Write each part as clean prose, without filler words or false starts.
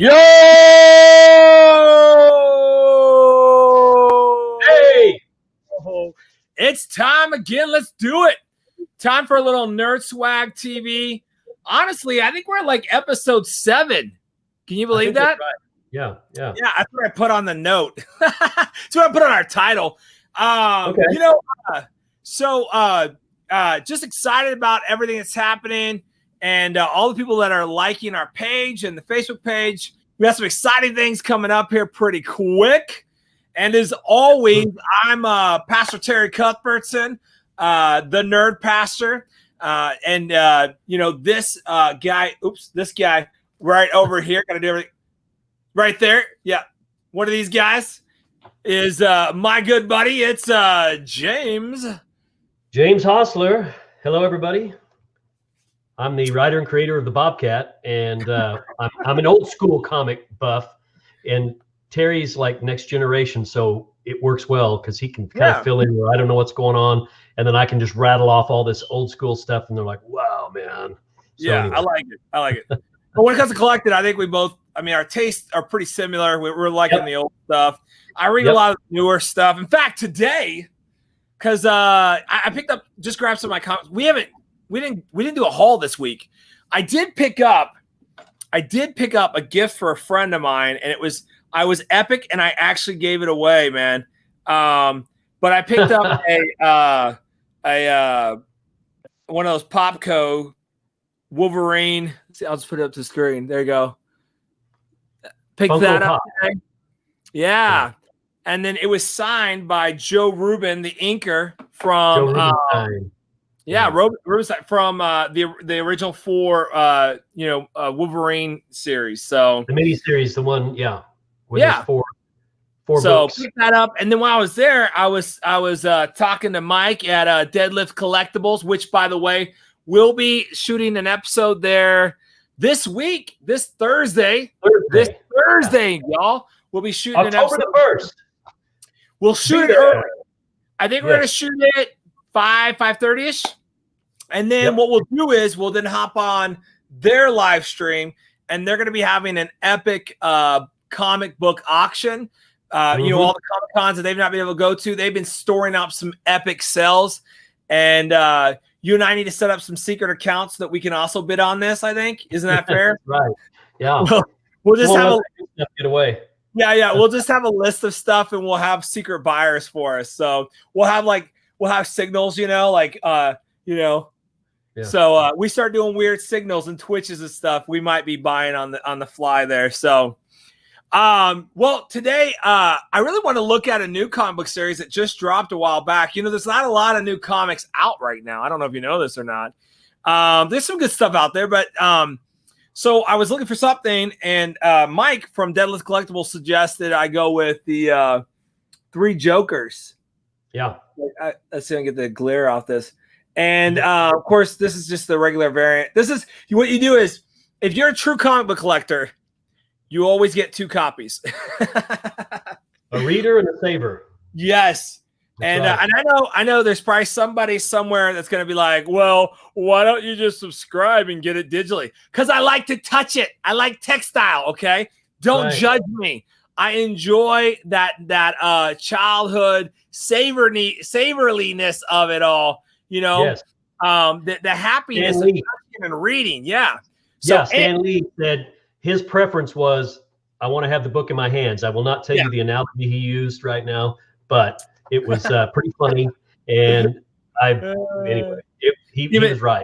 Yo! Hey! Oh, it's time again. Let's do it. Time for a little Nerd Swag TV. Honestly, I think we're at like episode 7. Can you believe that? Right. Yeah. Yeah, that's what I put on the note. That's what I put on our title. Okay. Just excited about everything that's happening and all the people that are liking our page and the Facebook page. We have some exciting things coming up here pretty quick. And as always, I'm Pastor Terry Cuthbertson, the Nerd Pastor. This guy right over here, got to do everything right there. Yeah. One of these guys is my good buddy. It's James. James Hostler. Hello, everybody. I'm the writer and creator of the Bobcat, and I'm an old school comic buff, and Terry's like next generation, so it works well because he can kind of fill in where I don't know what's going on, and then I can just rattle off all this old school stuff, and they're like, wow, man. So anyway. I like it. But when it comes to collecting, I think our tastes are pretty similar. We're liking the old stuff. I read a lot of newer stuff. In fact, today, because I just grabbed some of my comics. We didn't do a haul this week. I did pick up a gift for a friend of mine, and I was epic, and I actually gave it away, man. But I picked up one of those Popco Wolverine. See, I'll just put it up to the screen. There you go. Picked Funko that up Pop. today. Yeah. And then it was signed by Joe Rubin, the inker from Rubinstein from the original 4 Wolverine series. So the miniseries, the one, there's four so books. Pick that up. And then while I was there, I was talking to Mike at Deadlift Collectibles, which, by the way, we'll be shooting an episode there this week, this Thursday. This Thursday, y'all. We'll be shooting October an episode. the 1st. We'll shoot it early. I think we're going to shoot it 5:30ish. And then what we'll do is we'll then hop on their live stream, and they're going to be having an epic comic book auction. All the Comic Cons that they've not been able to go to, they've been storing up some epic sales. And you and I need to set up some secret accounts so that we can also bid on this, I think. Isn't that fair? Right. Yeah. We'll just have get away. Yeah. We'll just have a list of stuff, and we'll have secret buyers for us. So we'll have signals, So we start doing weird signals and twitches and stuff. We might be buying on the fly there. So, today I really want to look at a new comic book series that just dropped a while back. There's not a lot of new comics out right now. I don't know if you know this or not. There's some good stuff out there, but so I was looking for something, and Mike from Deadlift Collectibles suggested I go with the 3 Jokers. Yeah. Let's see if I can get the glare off this. And of course, this is just the regular variant. This is what you do is, if you're a true comic book collector, you always get 2 copies. A reader and a saver. Yes. And I know there's probably somebody somewhere that's going to be like, well, why don't you just subscribe and get it digitally? Because I like to touch it. I like textile. Okay. Don't judge me. I enjoy that childhood savoriness of it all. The happiness of touching and reading. Yeah. So Stan Lee said his preference was, I want to have the book in my hands. I will not tell you the analogy he used right now, but it was pretty funny. And he was right.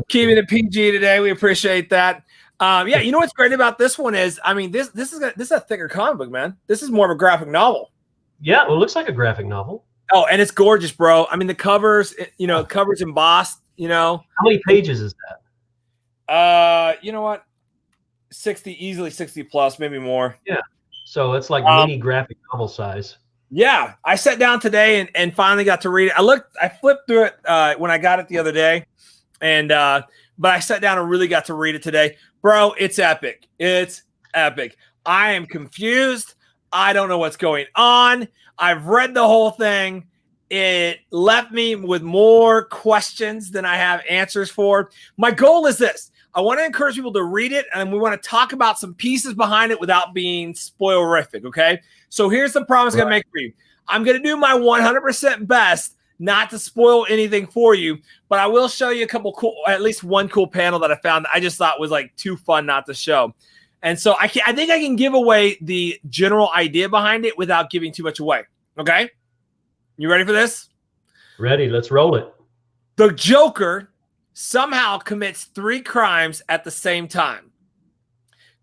Keeping it PG today. We appreciate that. You know what's great about this one is, this is a thicker comic book, man. This is more of a graphic novel. Yeah, well, it looks like a graphic novel. Oh, and it's gorgeous, bro. The covers, covers embossed. How many pages is that? You know what? 60, easily 60 plus, maybe more. Yeah. So it's like mini graphic novel size. Yeah. I sat down today and finally got to read it. I flipped through it when I got it the other day. And but I sat down and really got to read it today. Bro, it's epic. It's epic. I am confused. I don't know what's going on. I've read the whole thing. It left me with more questions than I have answers for. My goal is this. I want to encourage people to read it, and we want to talk about some pieces behind it without being spoilerific, okay? So here's the promise I'm going to make for you. I'm going to do my 100% best not to spoil anything for you, but I will show you a couple cool, at least one cool panel that I found that I just thought was like too fun not to show. And so I think I can give away the general idea behind it without giving too much away, okay? You ready for this? Ready. Let's roll it. The Joker somehow commits 3 crimes at the same time.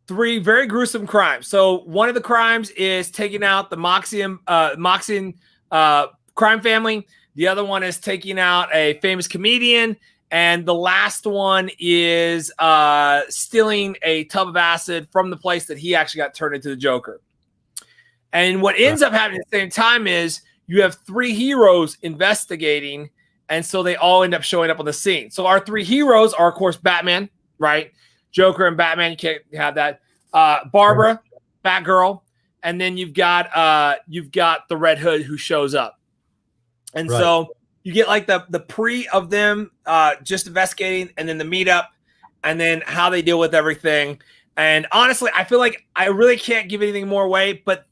3 very gruesome crimes. So one of the crimes is taking out the Moxian crime family. The other one is taking out a famous comedian. And the last one is stealing a tub of acid from the place that he actually got turned into the Joker. And what ends up happening at the same time is you have 3 heroes investigating, and so they all end up showing up on the scene. So our 3 heroes are, of course, Batman, right? Joker and Batman. You can't have that. Barbara, Batgirl, and then you've got the Red Hood who shows up. And so you get like the pre of them just investigating, and then the meetup, and then how they deal with everything. And honestly, I feel like I really can't give anything more away, but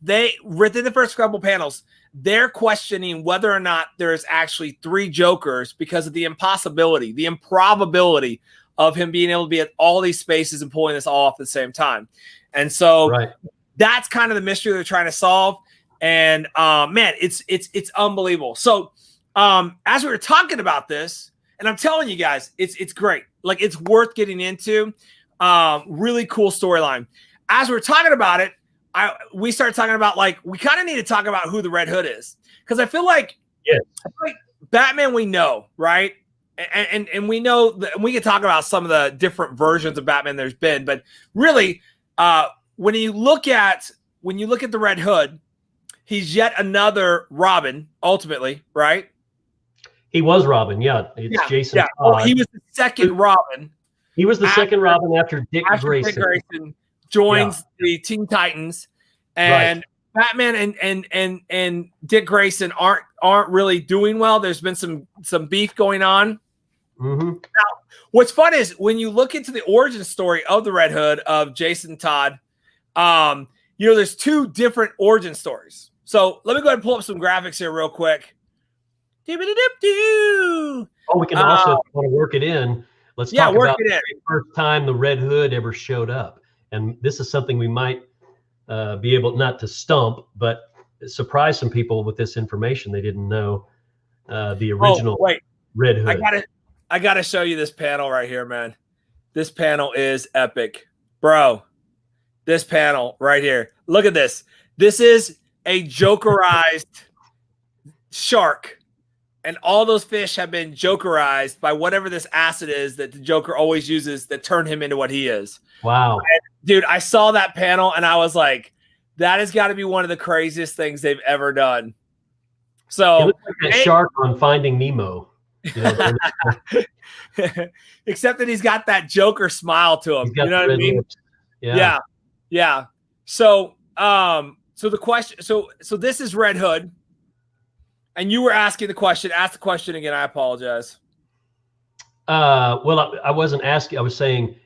within the first couple panels, they're questioning whether or not there's actually 3 Jokers because of the impossibility, the improbability of him being able to be at all these spaces and pulling this all off at the same time. And so that's kind of the mystery they're trying to solve. And man, it's unbelievable. So as we were talking about this, and I'm telling you guys, it's great. Like, it's worth getting into. Really cool storyline. As we're talking about it, we started talking about, like, we kind of need to talk about who the Red Hood is, because I feel like Batman we know, right? And we know that we can talk about some of the different versions of Batman there's been, but really, when you look at the Red Hood, he's yet another Robin, ultimately, right? He was Robin, It's Jason Todd. Well, he was the second Robin. He was the second Robin after Dick Grayson. Dick Grayson joins the Teen Titans, and Batman and Dick Grayson aren't really doing well. There's been some beef going on. Mm-hmm. Now, what's fun is when you look into the origin story of the Red Hood of Jason Todd, there's 2 different origin stories. So let me go ahead and pull up some graphics here real quick. Oh, we can also, if you want to work it in, let's talk about the first time the Red Hood ever showed up. And this is something we might be able not to stump, but surprise some people with this information they didn't know. The original Red Hood. I gotta show you this panel right here, man. This panel is epic, bro. This panel right here. Look at this. This is a Jokerized shark. And all those fish have been Jokerized by whatever this acid is that the Joker always uses that turn him into what he is. Wow. And, dude, I saw that panel and I was like, that has got to be one of the craziest things they've ever done. So it looks like that shark on Finding Nemo. Except that he's got that Joker smile to him. You know what I mean? Lips. Yeah. So the question, so this is Red Hood. And you were asking the question. Ask the question again. I apologize. Well, I wasn't asking. I was saying,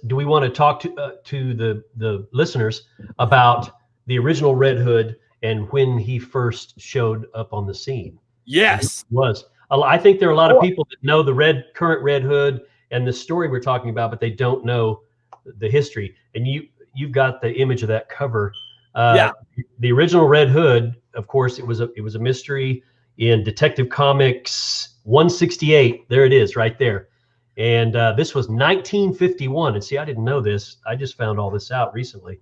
do we want to talk to the listeners about the original Red Hood and when he first showed up on the scene? Yes. I think there are a lot of people that know the current Red Hood and the story we're talking about, but they don't know the history. And you've got the image of that cover. The original Red Hood, of course, it was a mystery in Detective Comics 168. There it is, right there. And this was 1951. And see, I didn't know this. I just found all this out recently.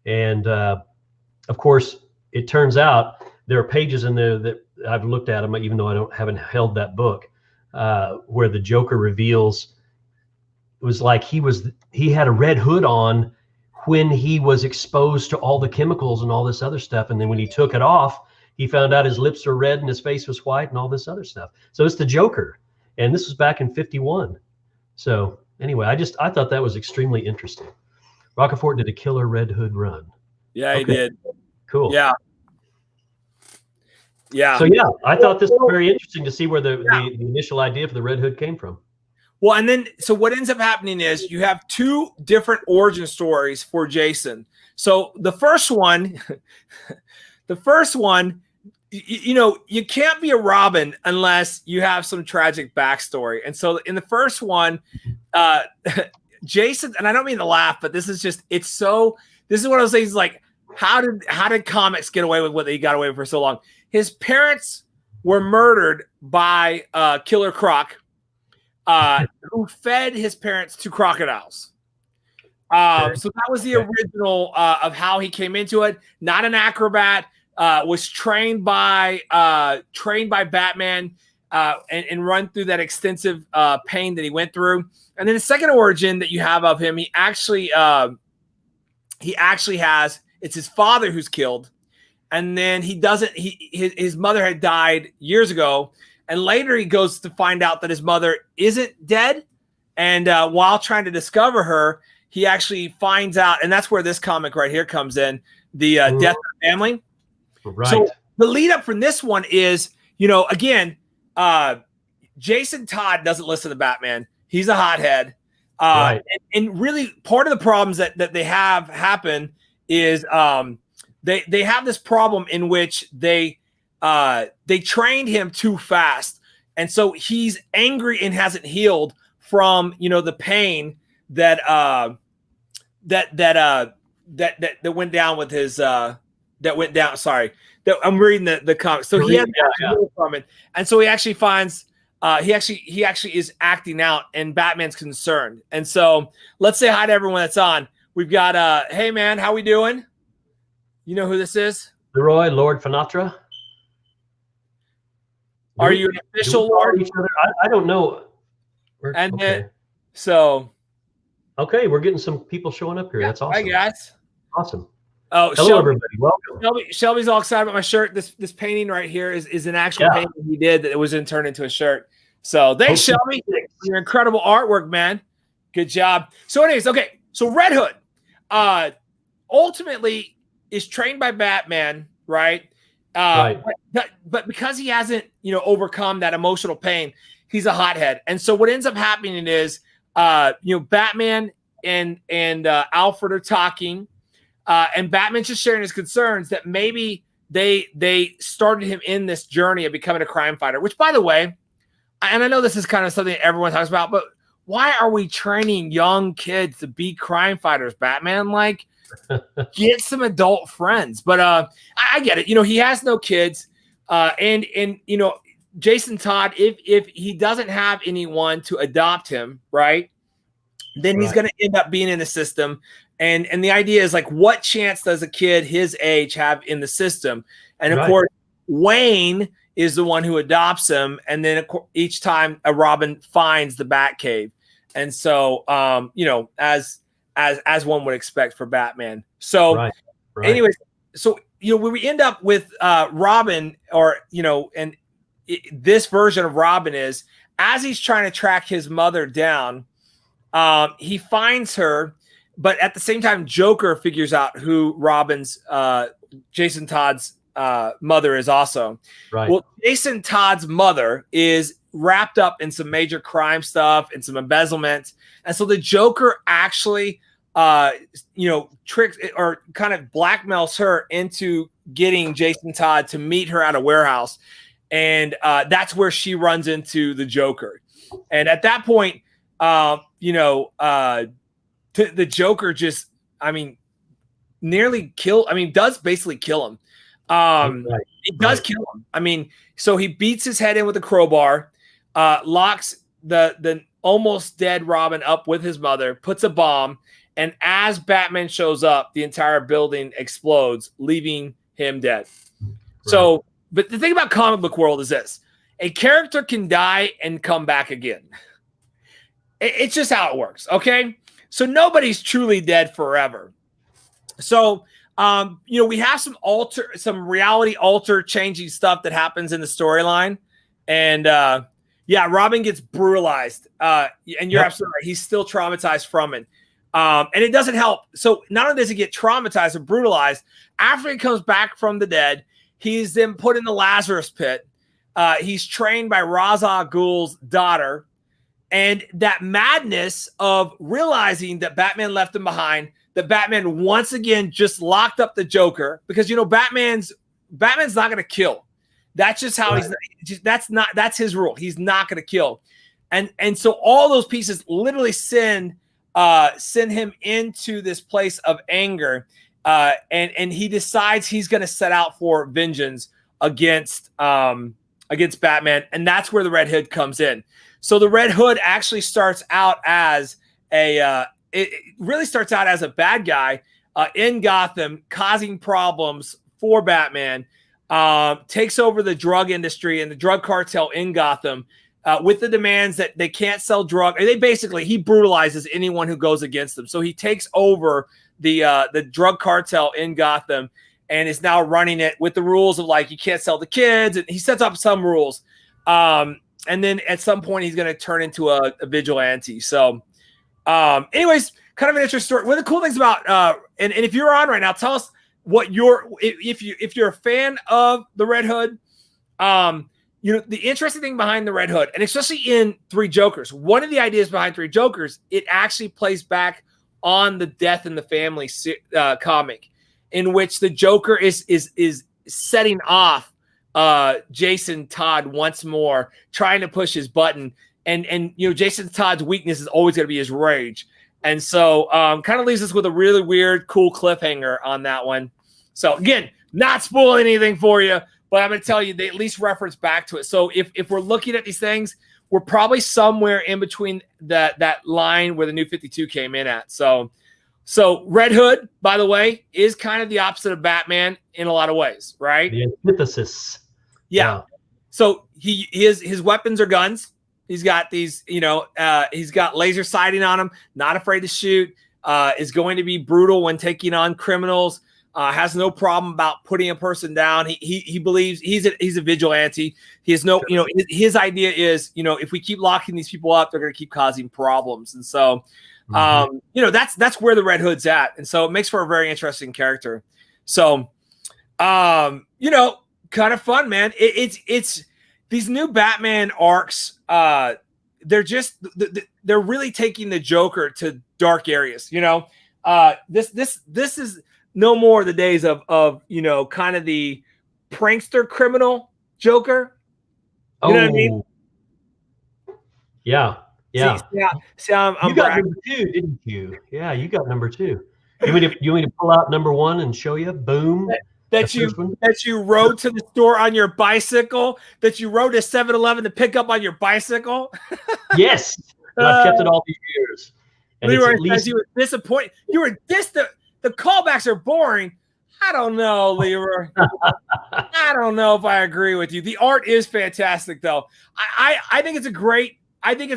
And of course, it turns out there are pages in there that I've looked at them, even though I haven't held that book, where the Joker reveals it was like he had a red hood on when he was exposed to all the chemicals and all this other stuff. And then when he took it off, he found out his lips were red and his face was white and all this other stuff. So it's the Joker. And this was back in 51. So anyway, I thought that was extremely interesting. Rocafort did a killer Red Hood run. Yeah, he did. Cool. Yeah. So yeah, I thought this was very interesting to see where the initial idea for the Red Hood came from. Well, and then so what ends up happening is you have two different origin stories for Jason. So the first one, you can't be a Robin unless you have some tragic backstory. And so in the first one, Jason, and I don't mean to laugh, but this is one of those things like, how did comics get away with what they got away with for so long? His parents were murdered by Killer Croc, who fed his parents to crocodiles. So that was the original of how he came into it. Not an acrobat, was trained by Batman and run through that extensive pain that he went through. And then the second origin that you have of him, he actually has, it's his father who's killed. And then his mother had died years ago. And later he goes to find out that his mother isn't dead. And while trying to discover her, he actually finds out, and that's where this comic right here comes in, the death of the family. Right. So the lead up from this one is, again, Jason Todd doesn't listen to Batman. He's a hothead. Right. And really part of the problems that they have happen is they have this problem in which they trained him too fast. And so he's angry and hasn't healed from, the pain that went down with his I'm reading the comics. So he has from it. And so he actually finds he actually is acting out, and Batman's concerned. And so let's say hi to everyone that's on. We've got hey man, how we doing? You know who this is? Leroy, Lord Finatra. Are you an official Lord? Each other? I don't know. And then, so okay, we're getting some people showing up here. That's awesome. Hi guys. Awesome. Oh, hello everybody. Welcome. Shelby's all excited about my shirt. This painting right here is an actual painting he did that it was then turned into a shirt. So thanks, Shelby. Your incredible artwork, man. Good job. So anyways, okay. So Red Hood ultimately is trained by Batman, right? Right. But because he hasn't, overcome that emotional pain, he's a hothead. And so what ends up happening is, Batman and Alfred are talking, and Batman's just sharing his concerns that maybe they started him in this journey of becoming a crime fighter, which, by the way, and I know this is kind of something everyone talks about, but why are we training young kids to be crime fighters, Batman? Like, get some adult friends. But I get it. He has no kids. And Jason Todd, if he doesn't have anyone to adopt him, right, then he's going to end up being in the system. And the idea is, like, what chance does a kid his age have in the system? And of course, Wayne is the one who adopts him. And then each time a Robin finds the Batcave. And so, as one would expect for Batman. So anyways, so, when we end up with Robin, or, this version of Robin is, as he's trying to track his mother down, he finds her, but at the same time, Joker figures out who Robin's, Jason Todd's mother is also. Right. Well, Jason Todd's mother is wrapped up in some major crime stuff and some embezzlement. And so the Joker actually, tricks or kind of blackmails her into getting Jason Todd to meet her at a warehouse. And that's where she runs into the Joker. And at that point, the Joker just, does basically kill him. It does kill him. So he beats his head in with a crowbar, locks the almost dead Robin up with his mother, puts a bomb, and as Batman shows up, the entire building explodes, leaving him dead. Right. So, but the thing about comic book world is this: a character can die and come back again. It's just how it works. Okay. So nobody's truly dead forever. So, we have some reality alter changing stuff that happens in the storyline. And, Robin gets brutalized. And you're absolutely right. He's still traumatized from it. And it doesn't help. So not only does he get traumatized and brutalized, after he comes back from the dead, he's then put in the Lazarus pit. He's trained by Ra's al Ghul's daughter. And that madness of realizing that Batman left him behind, that Batman once again just locked up the Joker, because Batman's not going to kill. That's just how that's his rule. He's not going to kill. And so all those pieces literally send him into this place of anger. And he decides he's going to set out for vengeance against Batman. And that's where the Red Hood comes in. So the Red Hood actually starts out as it really starts out as a bad guy in Gotham, causing problems for Batman, takes over the drug industry and the drug cartel in Gotham with the demands that they can't sell drug. And he brutalizes anyone who goes against them. So he takes over the drug cartel in Gotham and is now running it with the rules of like, you can't sell to kids. And he sets up some rules. And then at some point he's going to turn into a vigilante. So anyways, kind of an interesting story. One of the cool things about, and if you're on right now, tell us what if you're a fan of the Red Hood, the interesting thing behind the Red Hood, and especially in Three Jokers, one of the ideas behind Three Jokers, it actually plays back on the Death in the Family comic, in which the Joker is setting off Jason Todd once more, trying to push his button, and Jason Todd's weakness is always going to be his rage, and so kind of leaves us with a really weird, cool cliffhanger on that one. So again, not spoiling anything for you, but I'm going to tell you they at least reference back to it. So if we're looking at these things, we're probably somewhere in between that line where the New 52 came in at. So Red Hood, by the way, is kind of the opposite of Batman in a lot of ways, right? The antithesis. Yeah. So his weapons are guns. He's got these, he's got laser sighting on him, not afraid to shoot, is going to be brutal when taking on criminals, has no problem about putting a person down. He believes he's a vigilante. He has no, his idea is, if we keep locking these people up, they're going to keep causing problems. And so, that's where the Red Hood's at. And so it makes for a very interesting character. So, kind of fun, man. It's these new Batman arcs. They're really taking the Joker to dark areas. This is no more the days of kind of the prankster criminal Joker. You know what I mean? Yeah. See, I'm you got number 2, didn't you? Yeah, you got number 2. You want me to pull out number 1 and show you? Boom. That you rode to the store on your bicycle, that you rode to 7-Eleven to pick up on your bicycle. Yes. I've kept it all these years. And Leroy says you were disappointed. You were the callbacks are boring. I don't know, Leroy. I don't know if I agree with you. The art is fantastic, though. I think it's a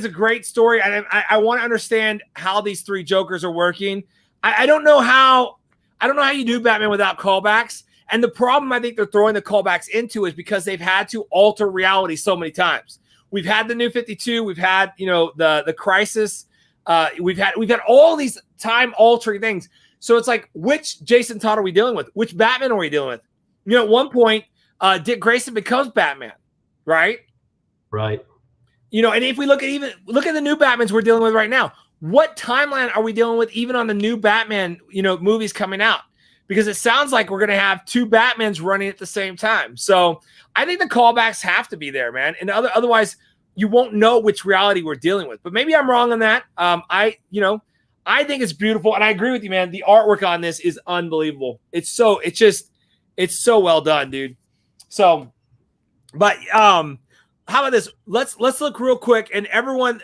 great story. I want to understand how these three Jokers are working. I don't know how you do Batman without callbacks. And the problem I think they're throwing the callbacks into is because they've had to alter reality so many times. We've had the New 52. We've had the Crisis. We've had all these time altering things. So it's like, which Jason Todd are we dealing with? Which Batman are we dealing with? At one point, Dick Grayson becomes Batman, right? Right. And if we look at the new Batmans we're dealing with right now, what timeline are we dealing with even on the new Batman, movies coming out? Because it sounds like we're going to have two Batmans running at the same time. So I think the callbacks have to be there, man. And otherwise you won't know which reality we're dealing with. But maybe I'm wrong on that. I think it's beautiful. And I agree with you, man. The artwork on this is unbelievable. It's so well done, dude. So, but, how about this? Let's look real quick and everyone,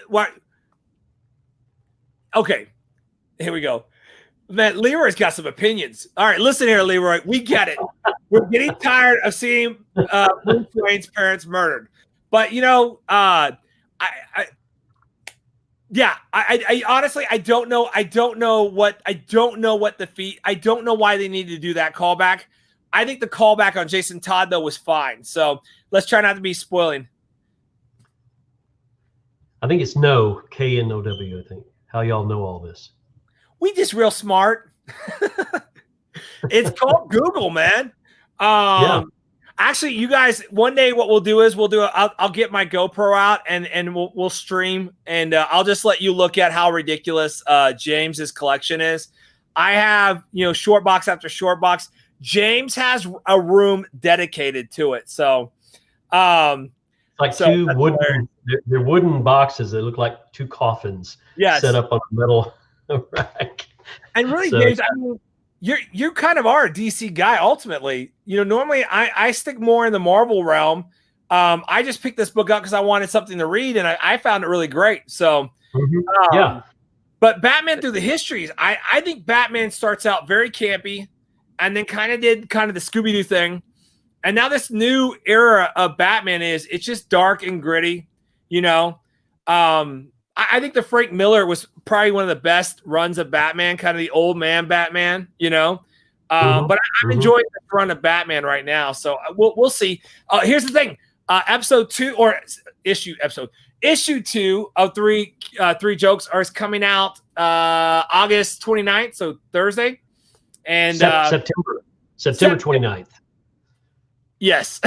okay, here we go. Man, Leroy's got some opinions. All right, listen here, Leroy. We get it. We're getting tired of seeing Bruce Wayne's parents murdered. But I honestly I don't know what the feat. I don't know why they needed to do that callback. I think the callback on Jason Todd though was fine. So let's try not to be spoiling. I think it's K-N-O-W. I think how y'all know all this. We just real smart. It's called Google, man. Yeah. Actually, you guys, one day what we'll do is I'll get my GoPro out and we'll stream, and I'll just let you look at how ridiculous James's collection is. I have, short box after short box. James has a room dedicated to it. So like two wooden, they're wooden boxes that look like two coffins set up on a metal rack. And really, James, I mean, you kind of are a DC guy ultimately. Normally I stick more in the Marvel realm. I just picked this book up because I wanted something to read, and I found it really great. So but Batman through the histories, I think Batman starts out very campy and then did the Scooby-Doo thing. And now this new era of Batman it's just dark and gritty, I think the Frank Miller was probably one of the best runs of Batman, kind of the old man Batman, But I'm enjoying the run of Batman right now. So we'll see. Here's the thing. Issue 2 of three jokes is coming out August 29th, so Thursday. And September 29th. Yes.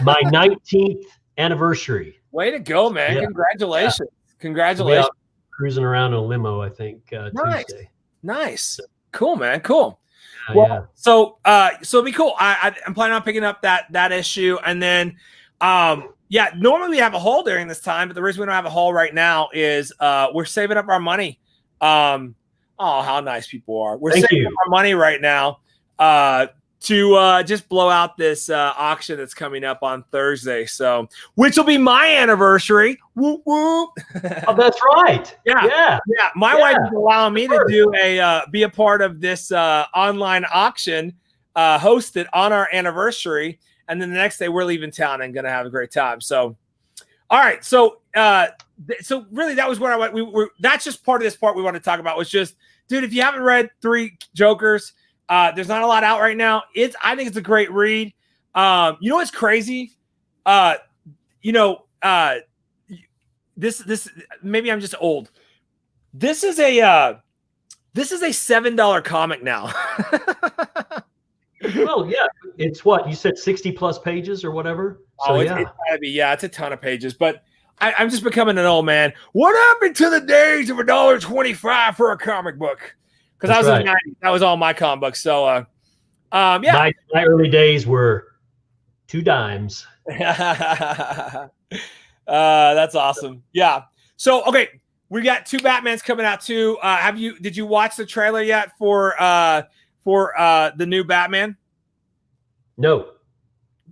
My 19th anniversary. Way to go, man. Yeah. Congratulations. Yeah. Congratulations. Cruising around in a limo, I think, Tuesday. Nice. Cool, man. Cool. So it'll be cool. I'm planning on picking up that issue. And then, normally we have a haul during this time, but the reason we don't have a haul right now is we're saving up our money. Oh, how nice people are. We're saving up our money right now to just blow out this auction that's coming up on Thursday. So, which will be my anniversary. Whoop, whoop. Oh, that's right. Yeah. My wife is allowing me to be a part of this online auction hosted on our anniversary. And then the next day we're leaving town and going to have a great time. So, all right. So, so really that was what that's just part of this part we want to talk about was just, dude, if you haven't read Three Jokers, there's not a lot out right now. I think it's a great read. What's crazy? This maybe I'm just old. This is a $7 comic now. Well, yeah, it's what you said, 60 plus pages or whatever. So it's gotta be. Yeah, it's a ton of pages, but I'm just becoming an old man. What happened to the days of $1.25 for a comic book? Because I was in the 90s. That was all my comic books. So, my early days were 2 dimes. That's awesome. Yeah. So, okay, we got 2 Batmans coming out too. Did you watch the trailer yet for the new Batman? No.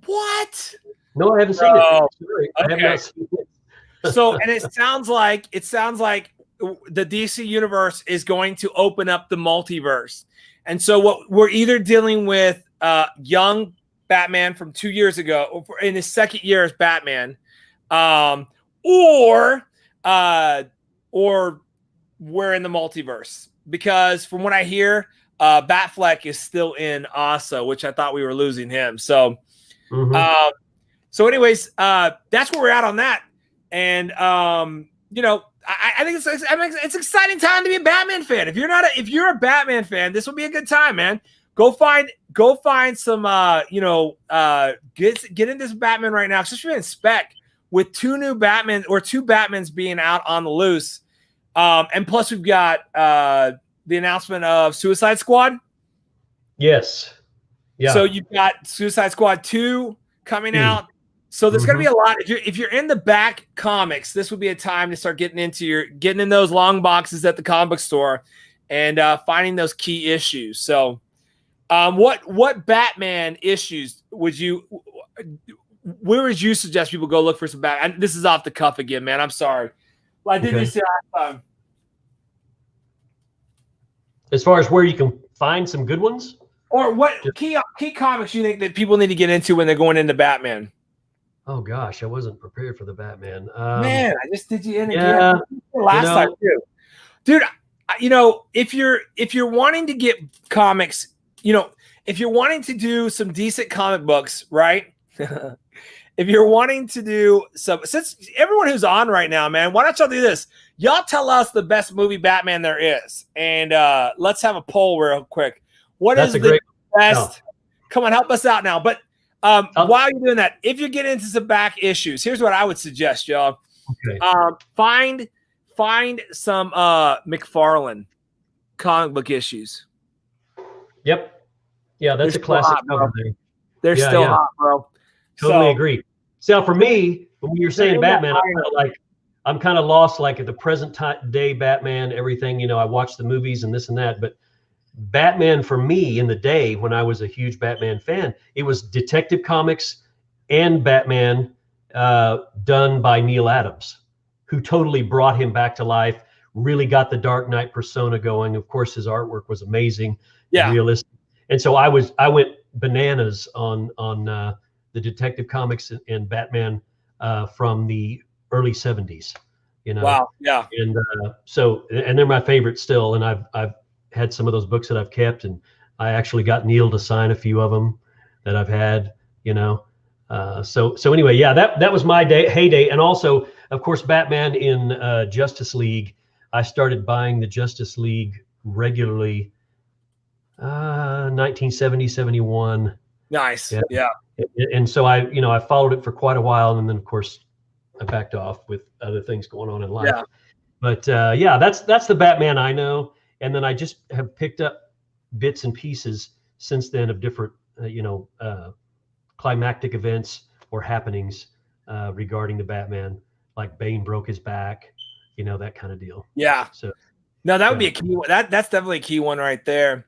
What? No, I haven't seen it. Sorry, I have not seen it. So, and it sounds like the DC universe is going to open up the multiverse. And so what we're either dealing with young Batman from 2 years ago in his second year as Batman, or we're in the multiverse, because from what I hear, Batfleck is still in Asa, which I thought we were losing him. So, so anyways, that's where we're at on that. And, I think it's an exciting time to be a Batman fan. If you're a Batman fan, this will be a good time, man. Go find some, get into this Batman right now, especially in spec with 2 new Batman or 2 Batmans being out on the loose. And plus we've got the announcement of Suicide Squad. Yes. Yeah. So you've got Suicide Squad 2 coming out. So there's going to be a lot. If you're in the back comics, this would be a time to start getting in those long boxes at the comic book store and finding those key issues. So, what Batman issues where would you suggest people go look for some Batman? This is off the cuff again, man. I'm sorry. Well, I did this last time. As far as where you can find some good ones, or what key comics you think that people need to get into when they're going into Batman? Oh gosh, I wasn't prepared for the Batman. Man, I just did you in again last time too, dude. If you're wanting to get comics, if you're wanting to do some decent comic books, right? If you're wanting to do since everyone who's on right now, man, why don't y'all do this? Y'all tell us the best movie Batman there is, and let's have a poll real quick. What is the best? Come on, help us out now. But While you're doing that, if you get into some back issues, here's what I would suggest, y'all. Okay. Find some McFarlane comic book issues. Yep. Yeah, that's a classic cover there. They're still hot, bro. Totally agree. So for me, when you're saying Batman, I'm kind of lost, like at the present day Batman, everything, you know, I watch the movies and this and that, but Batman for me in the day when I was a huge Batman fan, it was Detective Comics and Batman done by Neil Adams, who totally brought him back to life, really got the Dark Knight persona going. Of course, his artwork was amazing, realistic. And so I went bananas on the Detective Comics and Batman from the early 70s, you know. Wow, yeah. And and they're my favorite still, and I've had some of those books that I've kept, and I actually got Neil to sign a few of them that I've had, you know. So anyway, yeah, that was my heyday. And also, of course, Batman in Justice League. I started buying the Justice League regularly 1970, 71. Nice. Yeah. And so I followed it for quite a while, and then of course I backed off with other things going on in life. Yeah. But yeah, that's the Batman I know. And then I just have picked up bits and pieces since then of different, climactic events or happenings regarding the Batman, like Bane broke his back, you know, that kind of deal. Yeah. So no, that would be a key one. That's definitely a key one right there.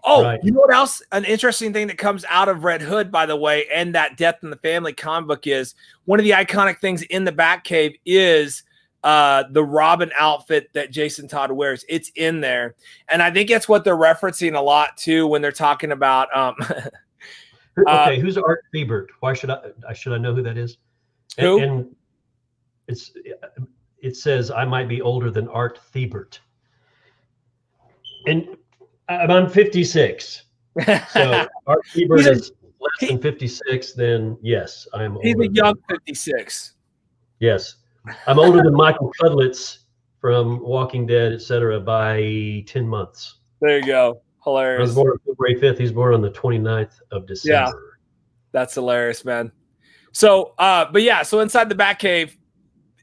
Oh, right. You know what else? An interesting thing that comes out of Red Hood, by the way, and that Death in the Family comic book is one of the iconic things in the Batcave is the Robin outfit that Jason Todd wears. It's in there. And I think that's what they're referencing a lot too when they're talking about okay, who's Art Thibert? Why should I know who that is? Who? And it says I might be older than Art Thibert. And I'm 56. So Art Thibert is less than 56, then yes, I am older. He's a young 56. Yes. I'm older than Michael Cudlitz from Walking Dead, etc., by 10 months. There you go. Hilarious. I was born on February 5th. He's born on the 29th of December. Yeah. That's hilarious, man. So, but yeah, so inside the Batcave,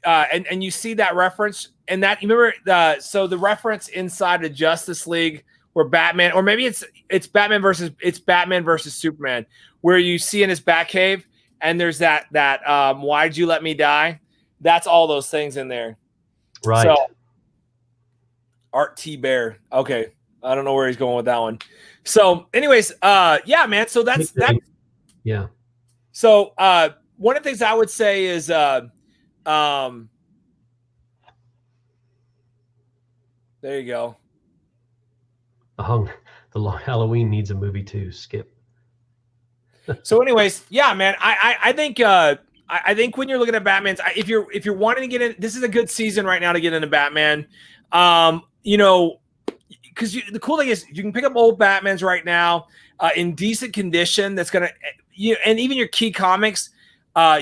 and you see that reference, and that, you remember, so the reference inside the Justice League where Batman, or maybe it's Batman versus Superman, where you see in his Batcave, and there's that why'd you let me die? That's all those things in there. Right. So, Art T. Bear. Okay. I don't know where he's going with that one. So anyways, yeah, man. So that's that. Yeah. So one of the things I would say is there you go. The Long Halloween needs a movie too. Skip. So anyways, yeah, man. I think when you're looking at Batman's, if you're wanting to get in, this is a good season right now to get into Batman. You know, because the cool thing is you can pick up old Batmans right now in decent condition. That's gonna, and even your key comics,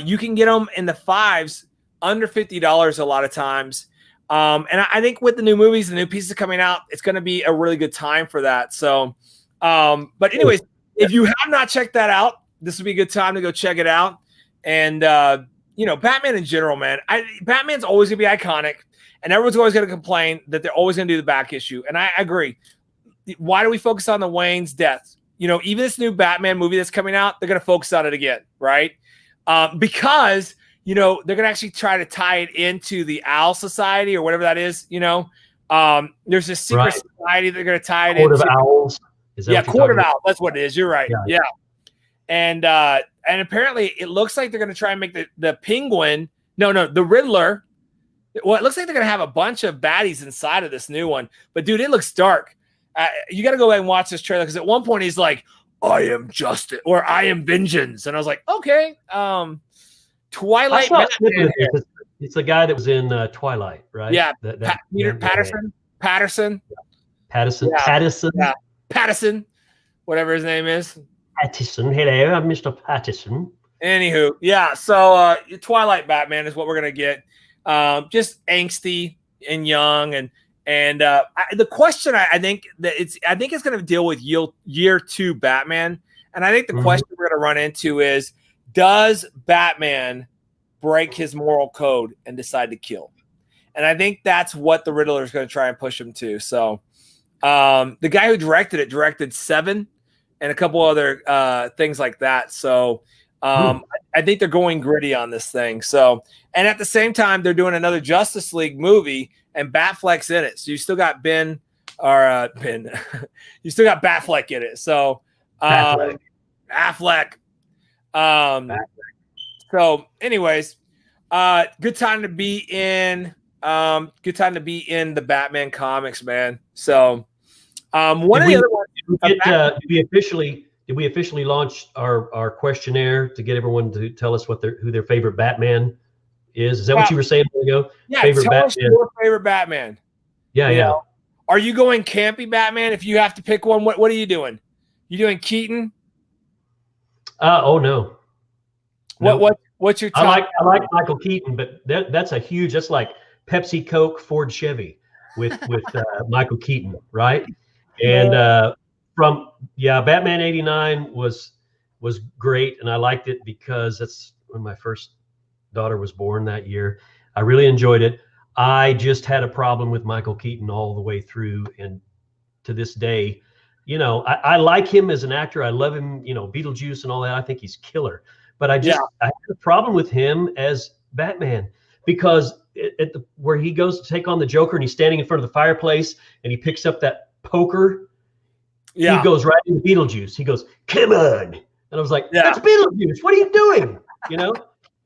you can get them in the $5s, under $50 a lot of times. And I think with the new movies, the new pieces coming out, it's going to be a really good time for that. So, but anyways, if you have not checked that out, this would be a good time to go check it out. And, Batman in general, man, Batman's always going to be iconic, and everyone's always going to complain that they're always going to do the back issue. And I agree. Why do we focus on the Wayne's death? Even this new Batman movie that's coming out, they're going to focus on it again, right? Because they're going to actually try to tie it into the Owl Society or whatever that is. There's this secret society they're going to tie it into. Court of Owls. Court of Owls. That's what it is. You're right. Yeah. And apparently it looks like they're going to try and make the Penguin. No, the Riddler. Well, it looks like they're going to have a bunch of baddies inside of this new one. But dude, it looks dark. You got to go back and watch this trailer, because at one point he's like, "I am justice," or "I am vengeance," and I was like, "Okay." Twilight. It's the guy that was in Twilight, right? Yeah. Patterson. Yeah. Patterson, whatever his name is. Patterson. Hello, I'm Mr. Patterson. Anywho, yeah. So Twilight Batman is what we're gonna get. Just angsty and young, and the question I think it's going to deal with year 2 Batman, And I think the question we're going to run into is, does Batman break his moral code and decide to kill? And I think that's what the Riddler is going to try and push him to. So the guy who directed it directed Seven and a couple other things like that. So I think they're going gritty on this thing. So, and at the same time, they're doing another Justice League movie, and Batfleck's in it. So you still got Ben. You still got Batfleck in it. So Affleck. So, anyways, good time to be in. Good time to be in the Batman comics, man. So, one of the other ones. Did we officially launch our questionnaire to get everyone to tell us who their favorite Batman is? Is that what you were saying a minute ago? Yeah, tell us your favorite Batman. Yeah, you know? Are you going campy Batman? If you have to pick one, what are you doing? You doing Keaton? Oh no. What's your top? I like Michael Keaton, but that's like Pepsi, Coke, Ford, Chevy with Michael Keaton, right? And Batman '89 was great, and I liked it because that's when my first daughter was born that year. I really enjoyed it. I just had a problem with Michael Keaton all the way through, and to this day, I like him as an actor. I love him, Beetlejuice and all that. I think he's killer. But I had a problem with him as Batman because where he goes to take on the Joker and he's standing in front of the fireplace and he picks up that poker. Yeah. He goes right into Beetlejuice. He goes, "Come on." And I was like, "That's Beetlejuice. What are you doing?"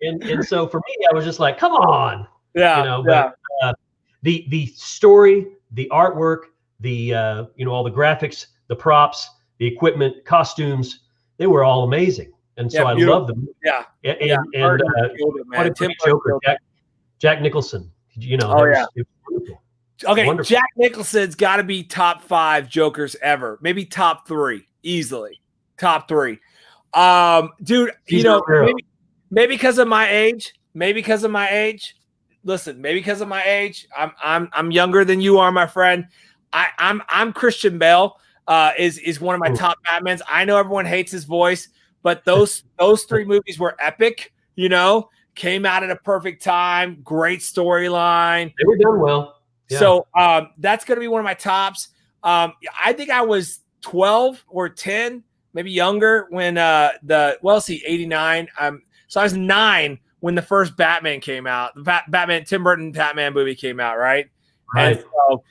And so for me, I was just like, "Come on." But the story, the artwork, the all the graphics, the props, the equipment, costumes, they were all amazing. And so I love them. Yeah. And what a great Joker, Jack Nicholson. It was wonderful. Okay, wonderful. Jack Nicholson's got to be top 5 Jokers ever. Maybe top 3, easily. Top 3. Dude, maybe because of my age. Listen, maybe because of my age. I'm younger than you are, my friend. I'm Christian Bale. Is one of my top Batmans. I know everyone hates his voice, but those 3 movies were epic. Came out at a perfect time. Great storyline. They were done well. Yeah. So that's going to be one of my tops. I think I was 12 or 10, maybe younger when 89. So I was 9 when the first Batman came out. The Tim Burton Batman movie came out, right? Right. And so,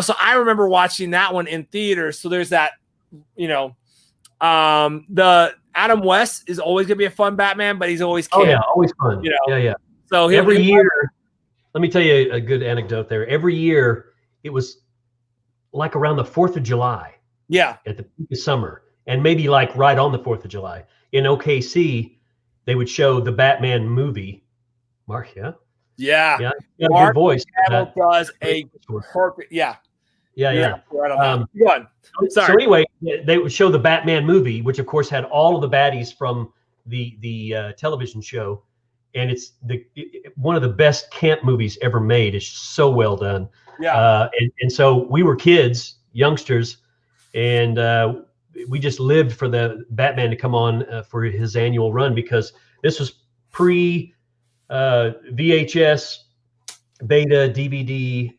so I remember watching that one in theaters. So there's that, the Adam West is always going to be a fun Batman, but he's always camp. Oh yeah, always fun. Yeah. So every year, let me tell you a good anecdote there. Every year, it was like around the 4th of July. Yeah. At the peak of summer, and maybe like right on the 4th of July in OKC, they would show the Batman movie. Mark, yeah. Yeah. Mark voice. Does a perfect. Yeah. Right on that. Go on. Sorry. So anyway, they would show the Batman movie, which of course had all of the baddies from the television show, and it's one of the best camp movies ever made. It's so well done. Yeah. And so we were kids, youngsters, and we just lived for the Batman to come on for his annual run, because this was pre VHS, beta, DVD,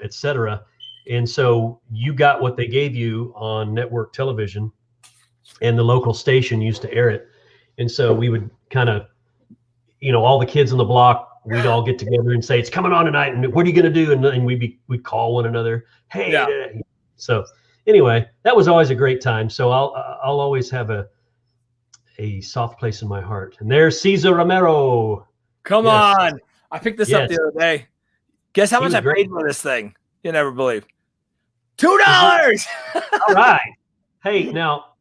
etc. And so you got what they gave you on network television, and the local station used to air it. And so we would kind of, all the kids on the block, we'd all get together and say, "It's coming on tonight, and what are you going to do?" And we'd call one another, "Hey." Yeah. So anyway, that was always a great time. So I'll always have a soft place in my heart. And there's Cesar Romero. Come on. I picked this up the other day. Guess how much I paid for this thing? You never believe. $2. All right. Hey, now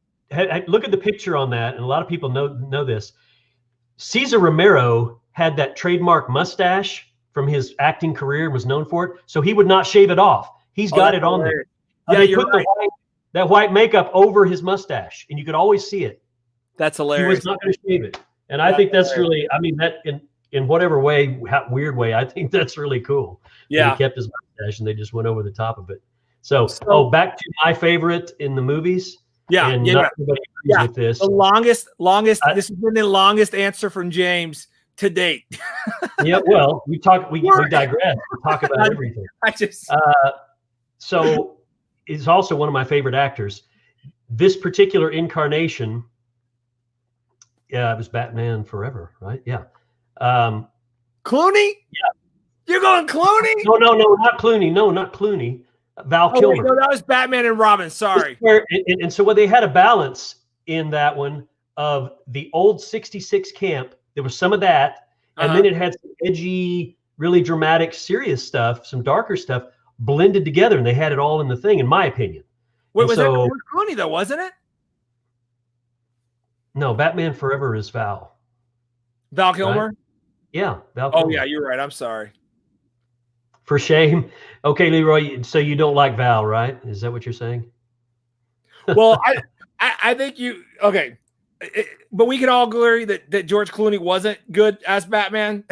look at the picture on that, and a lot of people know this. Cesar Romero had that trademark mustache from his acting career and was known for it, so he would not shave it off. He's got it on there. Yeah, they put that white makeup over his mustache, and you could always see it. That's hilarious. He was not going to shave it, and I think that's really. I mean, that in whatever way, weird way, I think that's really cool. Yeah, he kept his mustache, and they just went over the top of it. So back to my favorite in the movies. Yeah, and yeah, not right. everybody agrees Yeah. with this. The longest. This has been the longest answer from James to date. Yeah, well, we digress. We talk about everything. I just So he's also one of my favorite actors. This particular incarnation, yeah, it was Batman Forever, right? Yeah. Clooney? Yeah. You're going Clooney? No, not Clooney. No, not Clooney. Val Oh, Kilmer. wait, no, that was Batman and Robin. Sorry. And so they had a balance in that one of the old 66 camp. There was some of that. And then it had some edgy, really dramatic, serious stuff, some darker stuff blended together. And they had it all in the thing, in my opinion. Wait, and was so, that Clooney, though, wasn't it? No, Batman Forever is Val. Val Kilmer? Right? Yeah, Val Kilmer. Oh, yeah, you're right. I'm sorry. For shame. Okay, Leroy, so you don't like Val, right? Is that what you're saying? Well, I think you – okay. But we can all agree that George Clooney wasn't good as Batman.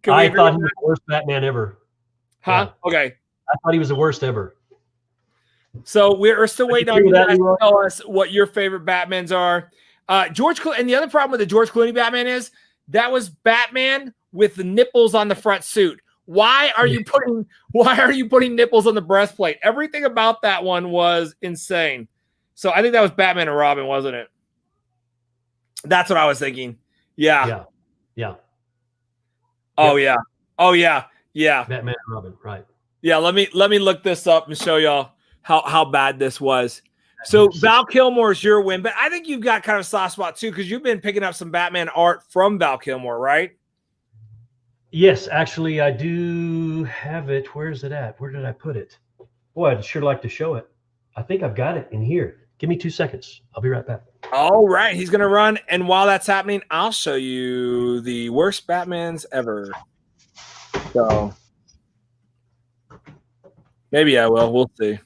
I thought he was the worst Batman ever. Huh? Yeah. Okay. I thought he was the worst ever. So we're still waiting on you guys to tell us what your favorite Batmans are. George Clooney, and the other problem with the George Clooney Batman is that was Batman with the nipples on the front suit. Why are you putting nipples on the breastplate? Everything about that one was insane. So I think that was Batman and Robin, wasn't it? That's what I was thinking. Yeah. Oh yeah. Batman and Robin, right? Yeah. Let me look this up and show y'all how bad this was. So Val Kilmer's your win, but I think you've got kind of a soft spot too because you've been picking up some Batman art from Val Kilmer, right? Yes, actually, I do have it. Where's it at? Where did I put it? Boy, I'd sure like to show it. I think I've got it in here. Give me 2 seconds. I'll be right back. All right. He's going to run. And while that's happening, I'll show you the worst Batmans ever. So maybe I will. We'll see.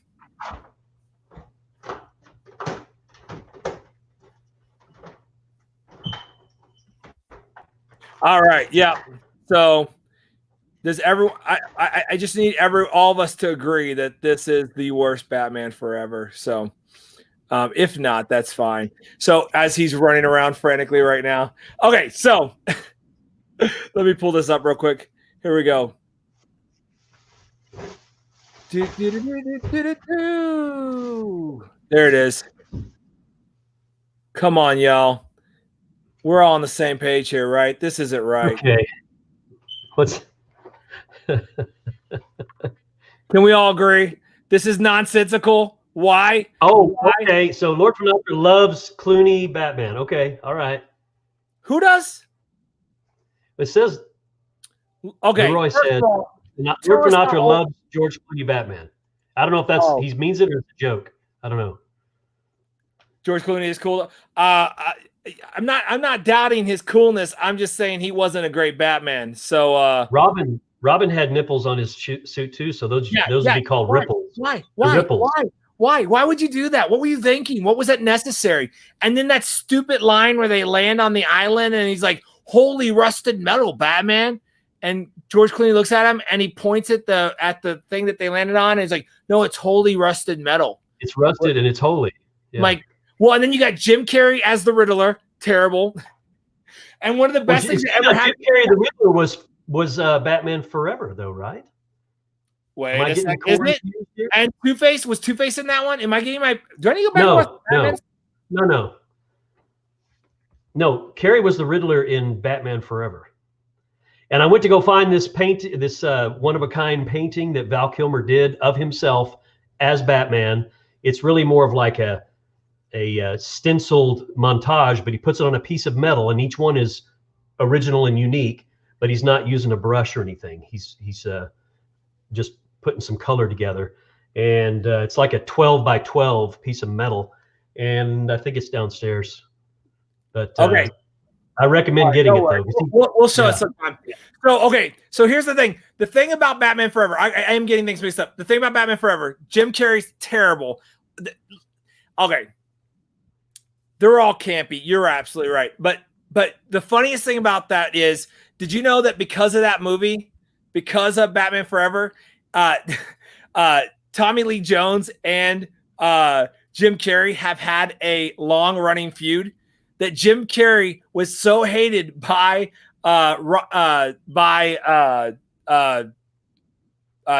All right. Yeah. So does everyone? I just need all of us to agree that this is the worst Batman forever. So if not, that's fine. So as he's running around frantically right now. Okay. So let me pull this up real quick. Here we go. There it is. Come on, y'all. We're all on the same page here, right? This isn't right. Okay. Can we all agree? This is nonsensical. Why? Oh, okay. So Lord from Elder loves Clooney Batman. Okay. All right. Who does? It says, okay. Leroy said, Lord from Elder loves George Clooney Batman. I don't know if that's he means it or it's a joke. I don't know. George Clooney is cool. I'm not doubting his coolness. I'm just saying he wasn't a great Batman. So Robin had nipples on his suit too, so those would be called ripples. Why? Ripples. Why would you do that? What were you thinking? What was that necessary? And then that stupid line where they land on the island and he's like, "Holy rusted metal, Batman!" And George Clooney looks at him and he points at the thing that they landed on, and he's like, "No, it's holy rusted metal. It's rusted and it's holy." Yeah. Like, well, and then you got Jim Carrey as the Riddler, terrible. And one of the best things that ever happened. Jim Carrey the Riddler was Batman Forever, though, right? Wait a second, isn't it? And Two-Face, was Two-Face in that one? Am I getting do I need to go back and watch Batman? No, Carrey was the Riddler in Batman Forever. And I went to go find this one-of-a-kind painting that Val Kilmer did of himself as Batman. It's really more of like a stenciled montage, but he puts it on a piece of metal, and each one is original and unique, but he's not using a brush or anything. He's just putting some color together, and it's like a 12 by 12 piece of metal, and I think it's downstairs. But okay, I recommend getting it though. We'll show it sometime. So here's the thing. The thing about Batman Forever, I am getting things mixed up. The thing about Batman Forever, Jim Carrey's terrible. Okay. They're all campy. You're absolutely right. But the funniest thing about that is, did you know that because of that movie, because of Batman Forever, Tommy Lee Jones and Jim Carrey have had a long running feud, that Jim Carrey was so hated by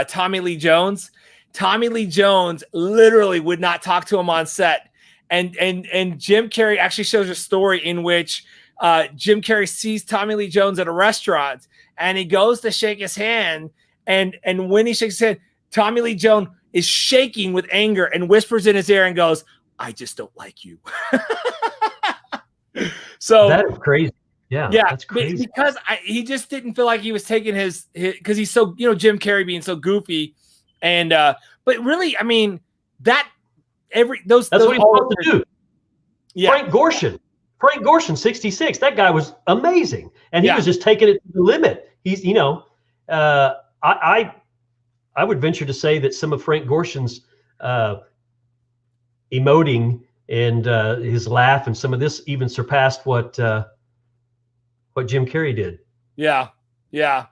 Tommy Lee Jones. Tommy Lee Jones literally would not talk to him on set. And Jim Carrey actually shows a story in which Jim Carrey sees Tommy Lee Jones at a restaurant, and he goes to shake his hand. And when he shakes his hand, Tommy Lee Jones is shaking with anger and whispers in his ear and goes, "I just don't like you." So that is crazy. Yeah, that's crazy. Because he just didn't feel like he was taking his because he's so, Jim Carrey being so goofy. And but really, I mean, that's what he's supposed to do. Yeah. Frank Gorshin, 66. That guy was amazing, and he was just taking it to the limit. He's, I would venture to say that some of Frank Gorshin's emoting and his laugh and some of this even surpassed what Jim Carrey did. Yeah. No,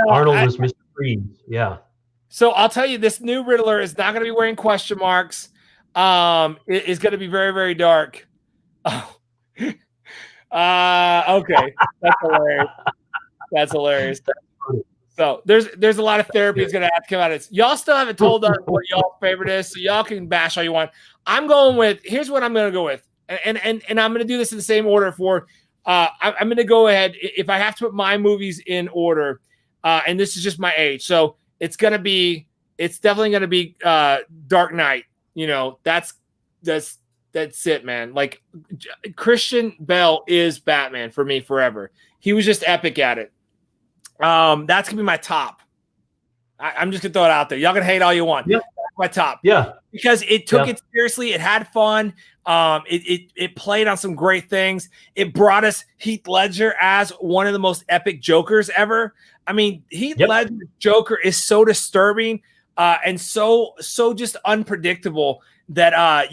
Arnold was Mr. Freeze. Yeah. So I'll tell you, this new Riddler is not going to be wearing question marks. It is going to be very, very dark. Oh. Okay. That's hilarious. So there's a lot of therapy that's going to have to come out of this. Y'all still haven't told us what y'all's favorite is, so y'all can bash all you want. I'm going with, here's what I'm going to go with. And I'm going to do this in the same order for, I'm going to go ahead. If I have to put my movies in order, and this is just my age. So it's definitely going to be Dark Knight. That's it, man. Like, Christian Bale is Batman for me forever. He was just epic at it. That's gonna be my top. I'm just gonna throw it out there. Y'all can hate all you want. Yeah. That's my top. Yeah. Because it took it seriously. It had fun. It played on some great things. It brought us Heath Ledger as one of the most epic Jokers ever. I mean, Heath Ledger's Joker is so disturbing and so just unpredictable that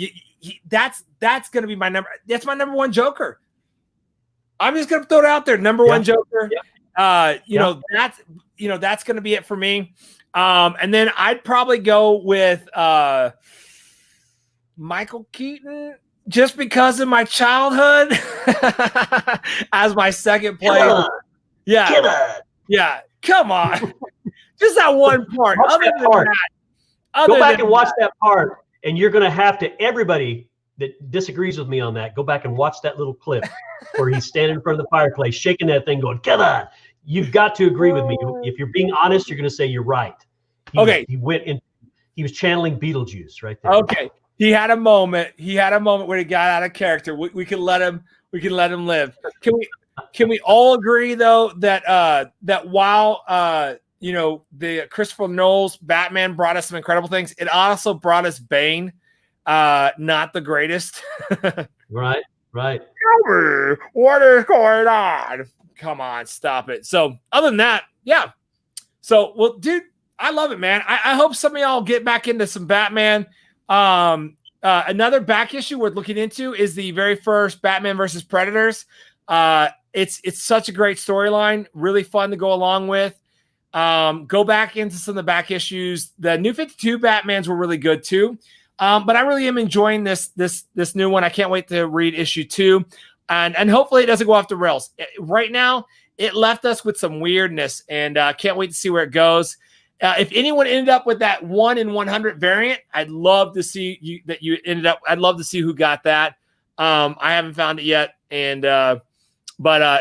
that's gonna be my number. That's my number one Joker. I'm just gonna throw it out there. Number one Joker. Yeah. That's going to be it for me. And then I'd probably go with Michael Keaton just because of my childhood as my second place. Yeah. Come on. Just that one part. Go back and watch that part, and you're going to have to, everybody that disagrees with me on that, go back and watch that little clip where he's standing in front of the fireplace, shaking that thing, going, "Come on." You've got to agree with me. If you're being honest, you're going to say you're right. He was channeling Beetlejuice right there. Okay. He had a moment where he got out of character. We can let him live. Can we all agree though that while the Christopher Nolan's Batman brought us some incredible things, it also brought us Bane, not the greatest. Right. What is going on? Come on, stop it. So other than that, yeah. So, well, dude, I love it, man. I hope some of y'all get back into some Batman. Another back issue worth looking into is the very first Batman versus Predators. It's such a great storyline, really fun to go along with. Go back into some of the back issues. The New 52 Batmans were really good too. But I really am enjoying this new one. I can't wait to read issue 2. And hopefully it doesn't go off the rails. Right now, it left us with some weirdness, and can't wait to see where it goes. If anyone ended up with that 1 in 100 variant, I'd love to see you ended up. I'd love to see who got that. I haven't found it yet, and but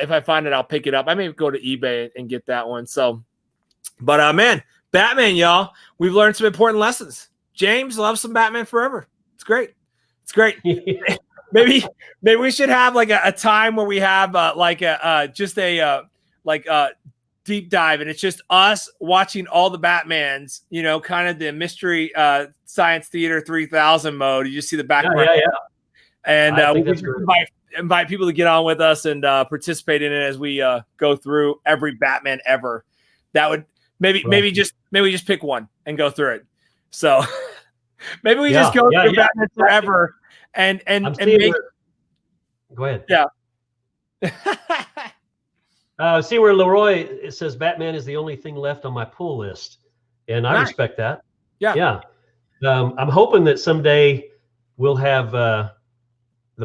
if I find it, I'll pick it up. I may go to eBay and get that one. So, but man, Batman, y'all, we've learned some important lessons. James loves some Batman forever. It's great. Maybe we should have like a time where we have just a deep dive, and it's just us watching all the Batmans, kind of the mystery science theater 3000 mode. You just see the background. Yeah. And we just invite people to get on with us and participate in it as we go through every Batman ever. That would maybe just pick one and go through it. So maybe we just go through Batman forever. And go ahead. Yeah. See where Leroy says Batman is the only thing left on my pull list, and I respect that. Yeah. I'm hoping that someday we'll have the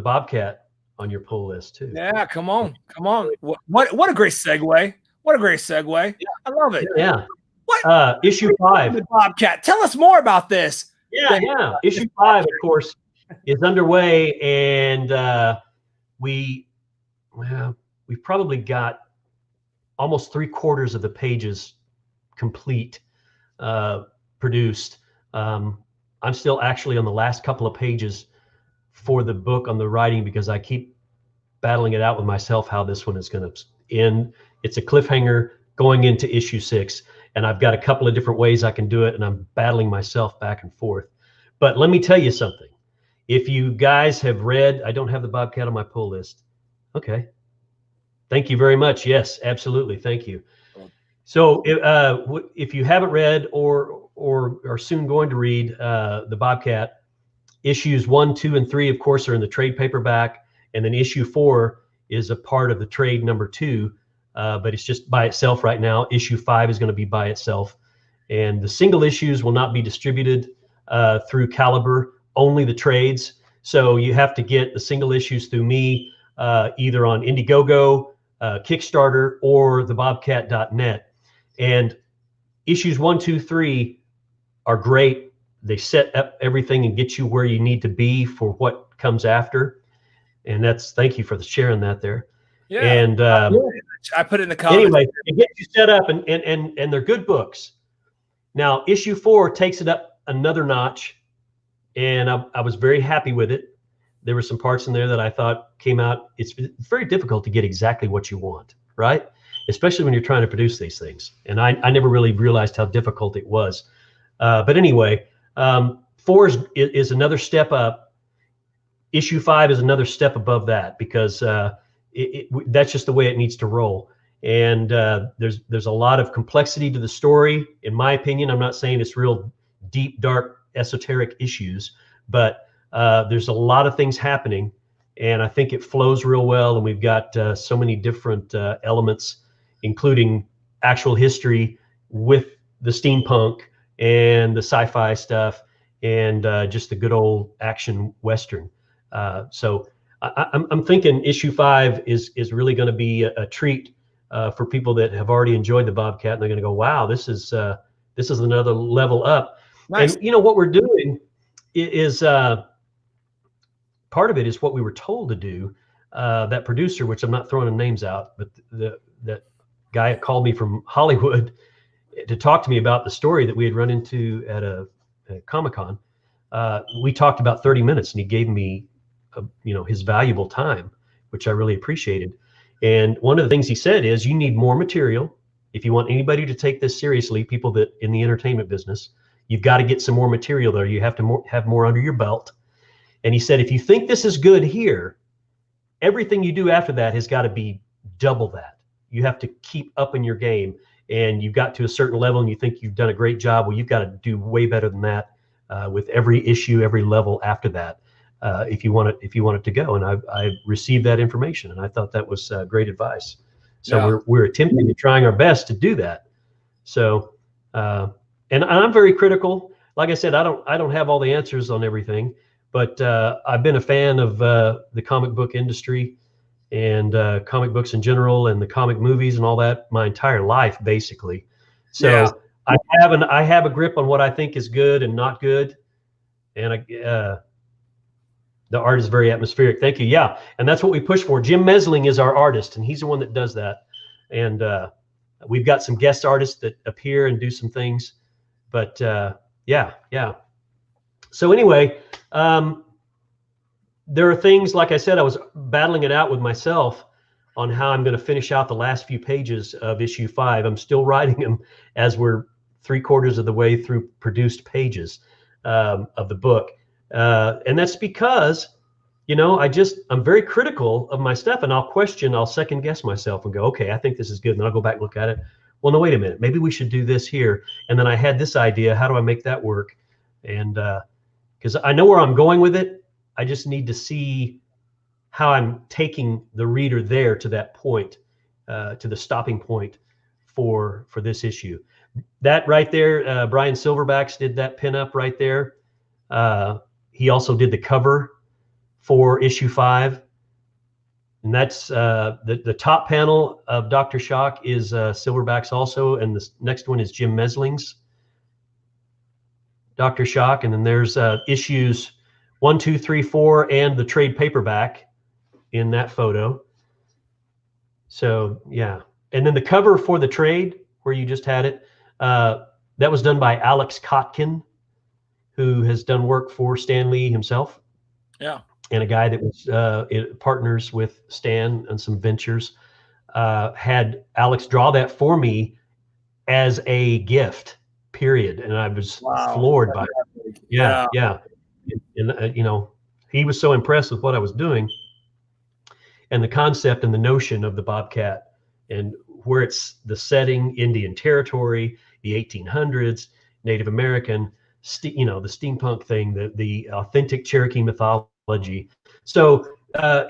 Bobcat on your pull list too. Yeah, come on. What a great segue. What a great segue. Yeah. I love it. Yeah. What issue 5. The Bobcat. Tell us more about this. Yeah. Issue 5, of course, is underway, and we've probably got almost 3/4 of the pages complete, produced. I'm still actually on the last couple of pages for the book on the writing, because I keep battling it out with myself how this one is going to end. It's a cliffhanger going into issue 6, and I've got a couple of different ways I can do it, and I'm battling myself back and forth. But let me tell you something. If you guys have read, I don't have the Bobcat on my pull list. Okay. Thank you very much. Yes, absolutely. Thank you. So if you haven't read or are soon going to read the Bobcat, issues 1, 2, and 3, of course, are in the trade paperback, and then issue 4 is a part of the trade number 2, but it's just by itself right now. Issue 5 is going to be by itself, and the single issues will not be distributed through Caliber, only the trades. So you have to get the single issues through me, either on Indiegogo, Kickstarter, or thebobcat.net. And issues 1, 2, 3 are great. They set up everything and get you where you need to be for what comes after. And thank you for sharing that there. Yeah. And I put it in the comments. Anyway, it gets you set up, and they're good books. Now, issue 4 takes it up another notch, and I was very happy with it. There were some parts in there that I thought came out. It's very difficult to get exactly what you want, right? Especially when you're trying to produce these things. And I never really realized how difficult it was. But anyway, 4 is another step up. Issue 5 is another step above that, because that's just the way it needs to roll. And there's a lot of complexity to the story, in my opinion. I'm not saying it's real deep, dark, esoteric issues, but there's a lot of things happening, and I think it flows real well. And we've got so many different elements, including actual history with the steampunk and the sci-fi stuff, and just the good old action Western. So I'm thinking issue 5 is really going to be a treat for people that have already enjoyed the Bobcat, and they're going to go, wow, this is another level up. Nice. And you know what we're doing is part of it is what we were told to do. That producer, which I'm not throwing names out, but that guy called me from Hollywood to talk to me about the story that we had run into at a Comic-Con. We talked about 30 minutes, and he gave me his valuable time, which I really appreciated. And one of the things he said is, you need more material. If you want anybody to take this seriously, people that in the entertainment business, you've got to get some more material there. You have to have more under your belt. And he said, if you think this is good here, everything you do after that has got to be double that. You have to keep up in your game, and you've got to a certain level and you think you've done a great job. Well, you've got to do way better than that with every issue, every level after that, if you want it to go. And I received that information, and I thought that was great advice. So yeah, we're attempting to trying our best to do that. So, and I'm very critical. Like I said, I don't have all the answers on everything, but I've been a fan of the comic book industry and comic books in general, and the comic movies and all that my entire life, basically. So yeah, I have a grip on what I think is good and not good, and the art is very atmospheric. Thank you. Yeah, and that's what we push for. Jim Mesling is our artist, and he's the one that does that. And we've got some guest artists that appear and do some things. But yeah. So anyway, there are things, like I said, I was battling it out with myself on how I'm going to finish out the last few pages of issue 5. I'm still writing them as we're 3/4 of the way through produced pages of the book. And that's because, I'm very critical of my stuff, and I'll second guess myself and go, okay, I think this is good. And then I'll go back and look at it. Well, no, wait a minute. Maybe we should do this here. And then I had this idea. How do I make that work? And because I know where I'm going with it, I just need to see how I'm taking the reader there to that point, to the stopping point for this issue. That right there, Brian Silverbacks did that pinup right there. he also did the cover for issue 5. And that's the top panel of Dr. Shock is Silverbacks also. And the next one is Jim Mesling's Dr. Shock. And then there's issues 1, 2, 3, 4, and the trade paperback in that photo. So, yeah. And then the cover for the trade, where you just had it, that was done by Alex Kotkin, who has done work for Stan Lee himself. Yeah. And a guy that was partners with Stan on some ventures, had Alex draw that for me as a gift, period. And I was floored by it. Yeah. And, you know, he was so impressed with what I was doing and the concept and the notion of the Bobcat and where it's the setting, Indian territory, the 1800s, Native American, you know, the steampunk thing, the authentic Cherokee mythology. So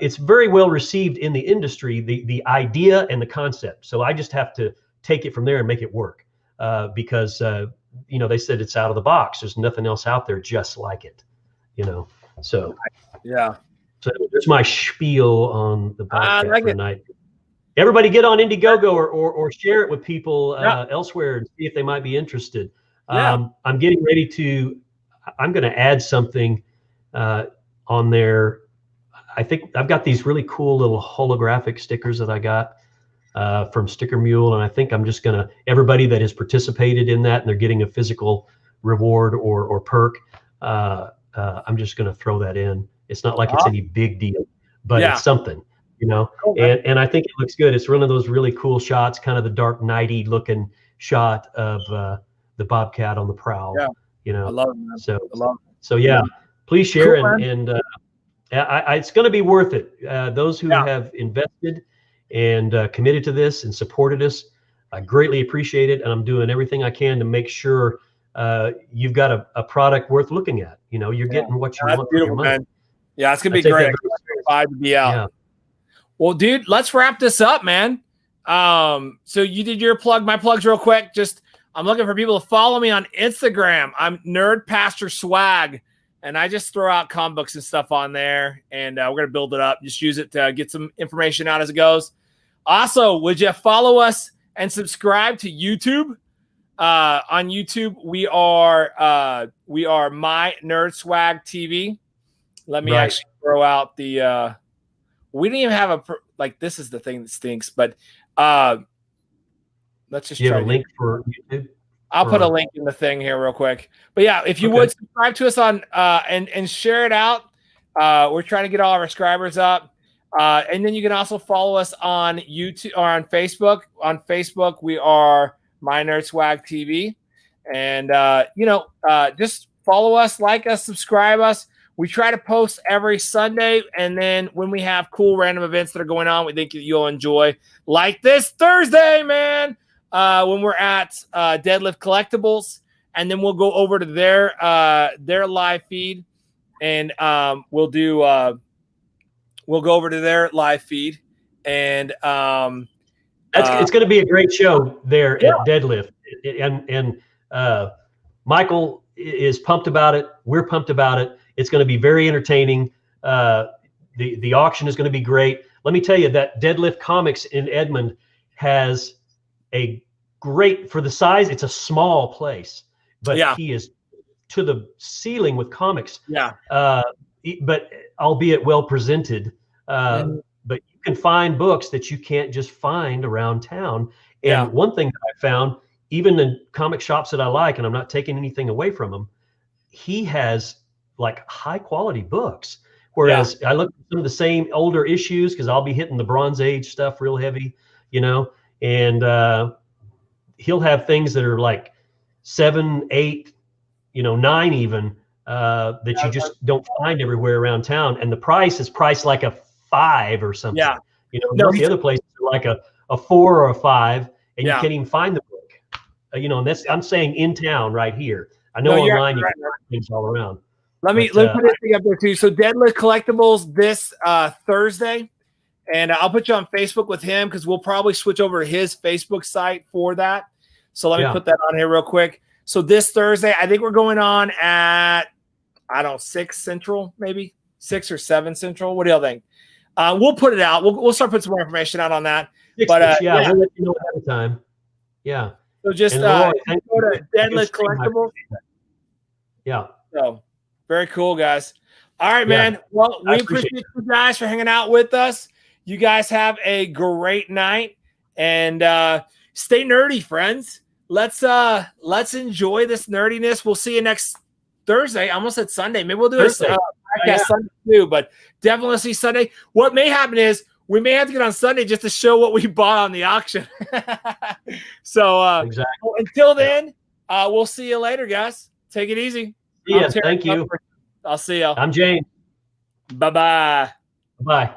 it's very well received in the industry, the idea and the concept. So I just have to take it from there and make it work because, you know, they said it's out of the box. There's nothing else out there just like it, you know. So, yeah. So there's my spiel on the Bobcat like for tonight. Everybody get on Indiegogo or share it with people elsewhere and see if they might be interested. I'm getting ready to, I'm going to add something on there. I think I've got these really cool little holographic stickers that I got from Sticker Mule. And I think I'm just going to, everybody that has participated in that and they're getting a physical reward or perk, I'm just going to throw that in. It's not like it's any big deal, but it's something, you know, and I think it looks good. It's one of those really cool shots, kind of the Dark Knighty looking shot of the Bobcat on the prowl, you know. I love it, man. So yeah, please share and it's going to be worth it. Those who have invested and committed to this and supported us, I greatly appreciate it. And I'm doing everything I can to make sure you've got a product worth looking at. You know, you're getting what you want for your money. Man. Yeah, it's going to be great. To be out. Yeah. Well, dude, let's wrap this up, man. So you did your plug, my plugs real quick. Just, I'm looking for people to follow me on Instagram. I'm Nerd Pastor Swag, and I just throw out comic books and stuff on there, and we're going to build it up. Just use it to get some information out as it goes. Also, would you follow us and subscribe to YouTube? On YouTube, we are My Nerd Swag TV. Let me actually throw out the we didn't even have this is the thing that stinks, but let's just try a link for YouTube. I'll put a link in the thing here real quick. But yeah, if you would subscribe to us on and share it out. We're trying to get all our subscribers up. And then you can also follow us on YouTube or on Facebook. On Facebook, we are My Nerd Swag TV. And just follow us, like us, subscribe us. We try to post every Sunday, and then when we have cool random events that are going on, we think you'll enjoy. Like this Thursday, man, when we're at Deadlift Collectibles, and then we'll go over to their live feed, and we'll go over to their live feed, and it's going to be a great show there at Deadlift, and Michael is pumped about it. We're pumped about it. It's going to be very entertaining. The auction is going to be great. Let me tell you that Deadlift Comics in Edmond has a great, for the size, it's a small place, but he is to the ceiling with comics. Yeah. But albeit well presented. But you can find books that you can't just find around town. And one thing that I found, even in comic shops that I like, and I'm not taking anything away from him, he has like high quality books. Whereas I look at some of the same older issues, because I'll be hitting the Bronze Age stuff real heavy, you know, and he'll have things that are like 7, 8, 9 even, that you just don't find everywhere around town. And the price is priced like a 5 or something. Yeah. The other places are like a 4 or a 5, and you can't even find the book. And that's, I'm saying in town right here. I know online you can find things all around. Let me put this thing up there too. So Deadlift Collectibles this Thursday, and I'll put you on Facebook with him, because we'll probably switch over to his Facebook site for that. So let me put that on here real quick. So this Thursday, I think we're going on at I don't know, 6 Central, maybe 6 or 7 Central. What do y'all think? We'll put it out. We'll start putting some more information out on that. But yeah, we'll let you know ahead of time. Yeah. So just go to Deadlift Collectibles. Yeah. So very cool, guys. All right, man. Well, we appreciate you guys for hanging out with us. You guys have a great night, and stay nerdy, friends. Let's enjoy this nerdiness. We'll see you next Thursday. I almost said Sunday. Maybe we'll do a podcast Sunday too, but definitely see Sunday. What may happen is we may have to get on Sunday just to show what we bought on the auction. So until then, we'll see you later, guys. Take it easy. Yeah, thank you. I'll see you. I'm James. Bye-bye. Bye.